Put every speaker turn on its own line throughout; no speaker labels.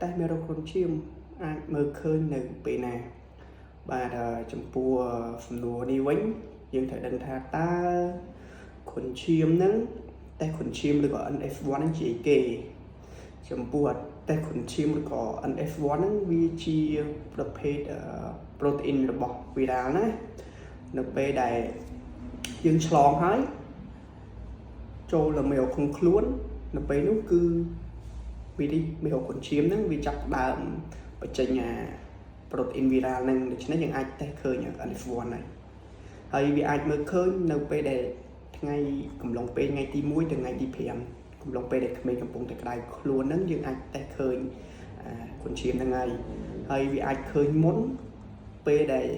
តែមានរោគគ្រុនឈាមអាចមើលឃើញនៅពេលណាបាទចំពោះសំណួរនេះវិញយើងត្រូវដឹងថាតើគ្រុនឈាមហ្នឹងតែគ្រុនឈាមឬក៏ NF1 ហ្នឹងជាអីគេចំពោះតែគ្រុនឈាមឬក៏ NF1 ហ្នឹងវាជាប្រភេទប្រូតេអ៊ីនរបស់វីរ៉ាល់ណានៅពេលដែលយើងឆ្លងហើយចូលទៅមេរោគក្នុងខ្លួននៅពេលនោះគឺមេរោគគ្រុនឈាមហ្នឹងវាចាប់ដើមបញ្ចេញប្រូតេអ៊ីនវីរ៉ាល់ហ្នឹងដូច្នេះយើងអាចតេស្តឃើញ NF1 ហើយវាអាចមើលឃើញនៅពេលដែលថ្ងៃកំឡុងពេលថ្ងៃទី1ទៅថ្ងៃទី5កំឡុងពេលដែលក្មេងកំពុងតែក្តៅខ្លួនហ្នឹងយើងអាចតេស្តឃើញគ្រុនឈាមហ្នឹងហើយវាអាចឃើញមុនពេលដែល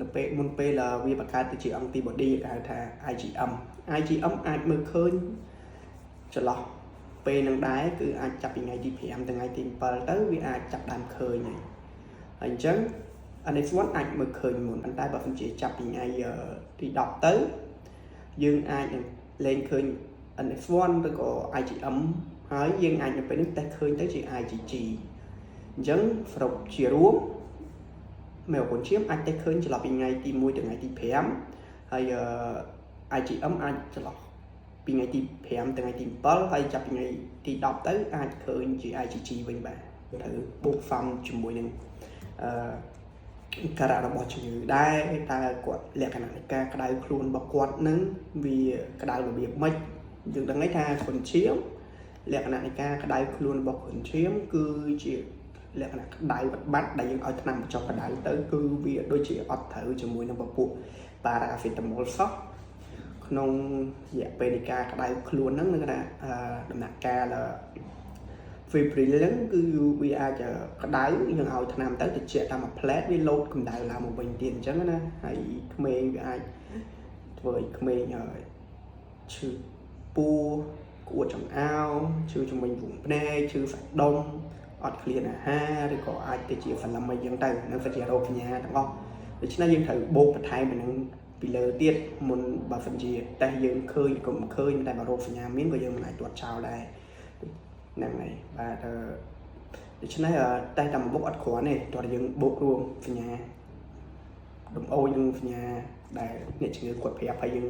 នៅពេលមុនពេលវាបង្កើតទៅជា antibody គេហៅថា IgM អាចមើលឃើញចន្លោះពេលនឹងដែរគឺអាចចាប់ពីថ្ងៃទី5ទៅថ្ងៃទី7ទៅវាអាចចាប់ដើមឃើញហើយអញ្ចឹង NF1 អាចមើលឃើញមុនប៉ុន្តែបើសិនជាចាប់ពីថ្ងៃទី10ទៅយើងអាចលែងឃើញ NF1 ឬក៏ IgM ហើយយើងអាចនៅពេលនេះតេស្តឃើញទៅជា IgG អញ្ចឹងសរុបជារួមមេរោគគ្រុនឈាមអាចតេស្តឃើញចន្លោះពីថ្ងៃទី1ទៅថ្ងៃទី5ហើយIgM អាចចន្លោះពីថ្ងៃទី5ទៅថ្ងៃទី7ហើយចាប់ពីថ្ងៃទី10ទៅអាចឃើញជា IgG វិញបាទត្រូវបូកសំជាមួយនឹងការៈរបស់ជំងឺដែរតើគាត់លក្ខណៈនៃការក្តៅខ្លួនរបស់គាត់នឹងវាក្តៅរបៀបម៉េចយើងដឹងថាគ្រុនឈាមលក្ខណៈនៃការក្តៅខ្លួនរបស់គ្រុនឈាមគឺជាលក្ខណៈក្តៅបាត់ដែលយើងឲ្យថ្នាំបញ្ចុះក្តៅទៅគឺវាដូចជាអត់ត្រូវជាមួយនឹងពពួកប៉ារ៉ាហ្វេតាមុលសោះក្នុងរយៈពេលនៃការក្តៅខ្លួនហ្នឹងគឺថាដំណាក់កាលFebrile ហ្នឹងគឺវាអាចក្តៅយើងឲ្យថ្នាំទៅតិចតាមមួយផ្លែតវាលោតកម្ដៅឡើងមកវិញទៀតអញ្ចឹងណាហើយក្មេងវាអាចធ្វើឲ្យក្មេងឈឺពោះក្អួតចង្អោរឈឺជំងឺវងភ្នែកឈឺសាច់ដុំអត់ឃ្លានអាហារឬក៏អាចទៅជាសន្លឹមអីចឹងទៅនឹងវាជារោគសញ្ញាទាំងអស់ដូច្នេះយើងត្រូវបូកបន្ថែមទៅនឹងពីលើទៀតមុនបើសិនជាតេស្តយើងឃើញក៏មិនឃើញតែបើរោគសញ្ញាមានក៏យើងមិនអាចទាត់ចោលដែរហ្នឹងហើយបាទដូច្នេះតែតាមមុខអត់គ្រាន់ទេតោះយើងបូករួមសញ្ញាដំអូយនឹងសញ្ញាដែលអ្នកជំងឺគាត់ប្រាប់ឲ្យយើង